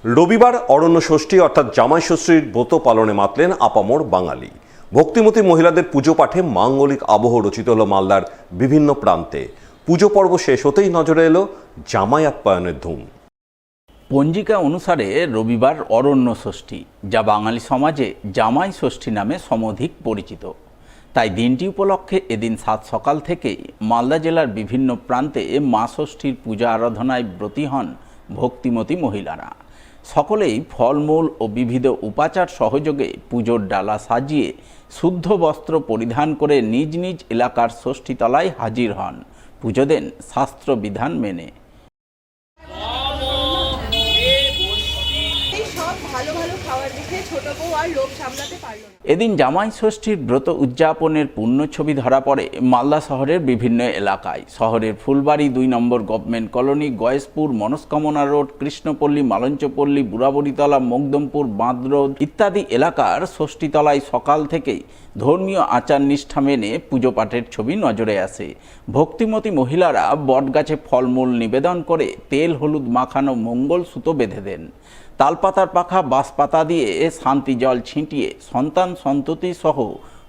রবিবার অরণ্য ষষ্ঠী অর্থাৎ জামাই ষষ্ঠীর ব্রত পালনে মাতলেন আপামর বাঙালি। ভক্তিমতী মহিলাদের পুজো পাঠে মাঙ্গলিক আবহ রচিত হল মালদার বিভিন্ন প্রান্তে। পুজো পর্ব শেষ হতেই নজরে এলো জামাই আপ্যায়নের ধুম। পঞ্জিকা অনুসারে রবিবার অরণ্য ষষ্ঠী, যা বাঙালি সমাজে জামাই ষষ্ঠী নামে সমধিক পরিচিত। তাই দিনটি উপলক্ষে এদিন সাত সকাল থেকেই মালদা জেলার বিভিন্ন প্রান্তে মা ষষ্ঠীর পূজা আরাধনায় ব্রতী হন ভক্তিমতী মহিলারা। সকলেই ফলমূল ও বিবিধ উপাচার সহযোগে পুজোর ডালা সাজিয়ে শুদ্ধ বস্ত্র পরিধান করে নিজ নিজ এলাকার ষষ্ঠীতলায় হাজির হন, পুজো দেন শাস্ত্রবিধান মেনে। এদিন জামাই ষষ্ঠীর ব্রত উদযাপনের পূর্ণ ছবি ধরা পড়ে মালদা শহরের বিভিন্ন এলাকায়। শহরের ফুলবাড়ি 2 নম্বর গভর্নমেন্ট কলোনি, গয়েশপুর, মনস্কামনা রোড, কৃষ্ণপল্লী, মালঞ্চপল্লী, বুড়াবড়িতলা, মকদমপুর, বাঁধ রোড ইত্যাদি এলাকার ষষ্ঠীতলায় সকাল থেকেই ধর্মীয় আচার নিষ্ঠা মেনে পুজো পাঠের ছবি নজরে আসে। ভক্তিমতী মহিলারা বটগাছে ফলমূল নিবেদন করে তেল হলুদ মাখানো মঙ্গল সুতো বেঁধে দেন। তালপাতার পাখা বাঁশপাতা দিয়ে শান্তি জল ছিটিয়ে সন্তান সন্ততি সহ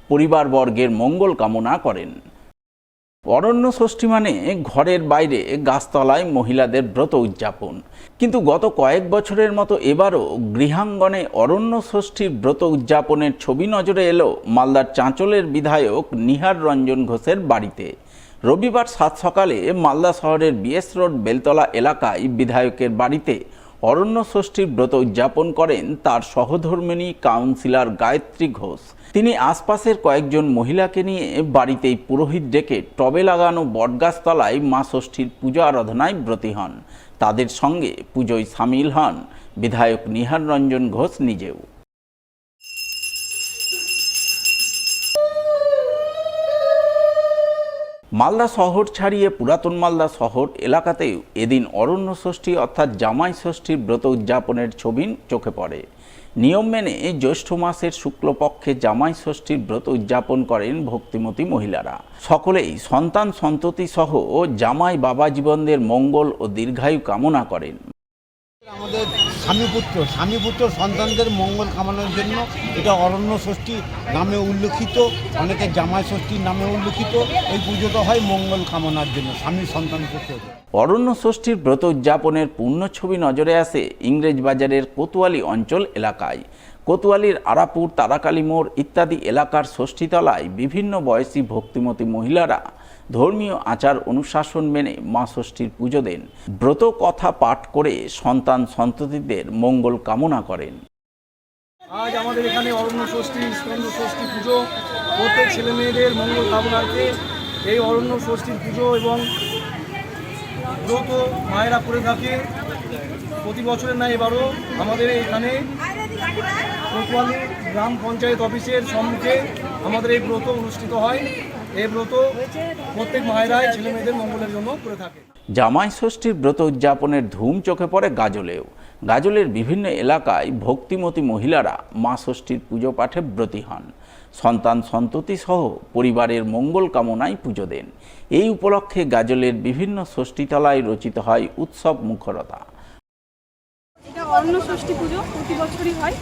পরিবারবর্গের মঙ্গল কামনা করেন। অরণ্য ষষ্ঠী মানে ঘরের বাইরে গাছতলায় মহিলাদের ব্রত উদযাপন। কিন্তু গত কয়েক বছরের মতো এবারও গৃহাঙ্গনে অরণ্য ষষ্ঠীর ব্রত উদযাপনের ছবি নজরে এলো মালদার চাঁচলের বিধায়ক নিহার রঞ্জন ঘোষের বাড়িতে। রবিবার সাত সকালে মালদা শহরের বিএস রোড বেলতলা এলাকায় বিধায়কের বাড়িতে অরণ্য ষষ্ঠীর ব্রত উদযাপন করেন তার সহধর্মিণী কাউন্সিলর গায়ত্রী ঘোষ। তিনি আশপাশের কয়েকজন মহিলাকে নিয়ে বাড়িতেই পুরোহিত ডেকে টবে লাগানো বটগাছতলায় মা ষষ্ঠীর পূজা আরাধনায় ব্রতী হন। তাদের সঙ্গে পুজোয় সামিল হন বিধায়ক নিহার রঞ্জন ঘোষ নিজেও। মালদা শহর ছাড়িয়ে পুরাতন মালদা শহর এলাকাতেও এদিন অরণ্য ষষ্ঠী অর্থাৎ জামাই ষষ্ঠীর ব্রত উদযাপনের ছবি চোখে পড়ে। নিয়ম মেনে জ্যৈষ্ঠ মাসের শুক্লপক্ষে জামাই ষষ্ঠীর ব্রত উদযাপন করেন ভক্তিমতী মহিলারা। সকলেই সন্তান সন্ততি সহ জামাই বাবা জীবনদের মঙ্গল ও দীর্ঘায়ু কামনা করেন। আমাদের স্বামী পুত্র সন্তানদের মঙ্গল কামনার জন্য এটা অরণ্য ষষ্ঠী নামে উল্লেখিত, অনেকে জামাই ষষ্ঠীর নামে উল্লেখিত। এই পুজোটা হয় মঙ্গল কামনার জন্য স্বামী সন্তান পুত্র। অরণ্য ষষ্ঠীর ব্রত উদযাপনের পূর্ণ ছবি নজরে আসে ইংরেজ বাজারের কোতোয়ালি অঞ্চল এলাকায়। কোতোয়ালির আরাপুর, তারাকালী মোড় ইত্যাদি এলাকার ষষ্ঠীতলায় বিভিন্ন বয়সী ভক্তিমতী মহিলারা ধর্মীয় আচার অনুশাসন মেনে মা ষষ্ঠীর পুজো দেন। ব্রত কথা পাঠ করে সন্তান সন্ততিদের মঙ্গল কামনা করেন। আজ আমাদের এখানে অরণ্য ষষ্ঠী, স্কন্দ ষষ্ঠী পুজো, প্রত্যেক ছেলে মেয়েদের মঙ্গল কামনার্থে এই অরণ্য ষষ্ঠীর পুজো এবং ব্রত মায়েরা করে থাকে। প্রতি বছরের না এবারও আমাদের এখানে কোতোয়ালি গ্রাম পঞ্চায়েত অফিসের সম্মুখে আমাদের এই ব্রত অনুষ্ঠিত হয়। এই ব্রত প্রত্যেক মায়েরাই ছেলে মেয়েদের মঙ্গলের জন্য করে থাকে। জামাই ষষ্ঠীর ব্রত উদযাপনের ধুম চোখে পড়ে গাজলেও। গাজলের বিভিন্ন এলাকায় ভক্তিমতী মহিলারা মা ষষ্ঠীর পুজো পাঠে ব্রতী হন। সন্তান সন্ততি সহ পরিবারের মঙ্গল কামনায় পুজো দেন। এই উপলক্ষে গাজলের বিভিন্ন ষষ্ঠীতলায় রচিত হয় উৎসব মুখরতা। এটা অরণ্য ষষ্ঠী পুজো প্রতি বছরই হয়।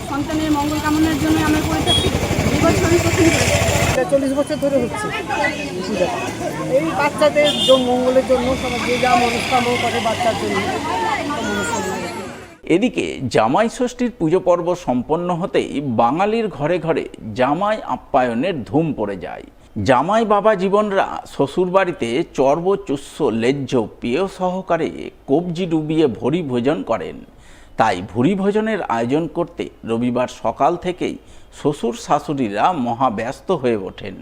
সন্তানের মঙ্গল কামনার জন্য আমরা করে থাকি। এবছরই প্রথম করেছি। 40 বছর ধরে হচ্ছে এই বাচ্চাদের মঙ্গলের জন্য সবাই যে যা মনস্কামনা করে বাচ্চার জন্য। এদিকে জামাই ষষ্ঠীর পুজো পর্ব সম্পন্ন হতেই বাঙালির ঘরে ঘরে জামাই আপ্যায়নের ধুম পড়ে যায়। জামাই বাবা জীবনরা শ্বশুর বাড়িতে চর্ব চুস্য লেজ্জ পেয় সহকারে কবজি ডুবিয়ে ভরি ভোজন করেন। তাই ভুরি ভোজনের আয়োজন করতে রবিবার সকাল থেকেই শ্বশুর শাশুড়িরা মহাব্যস্ত হয়ে ওঠেন।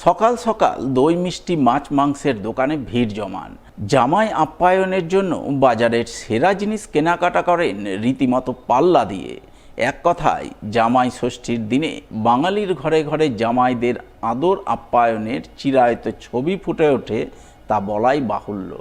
সকাল সকাল দই মিষ্টি মাছ মাংসের দোকানে ভিড় জমান। জামাই আপ্যায়নের জন্য বাজারের সেরা জিনিস কেনাকাটা করেন রীতিমতো পাল্লা দিয়ে। এক কথায় জামাই ষষ্ঠীর দিনে বাঙালির ঘরে ঘরে জামাইদের আদর আপ্যায়নের চিরায়ত ছবি ফুটে ওঠে, তা বলাই বাহুল্য।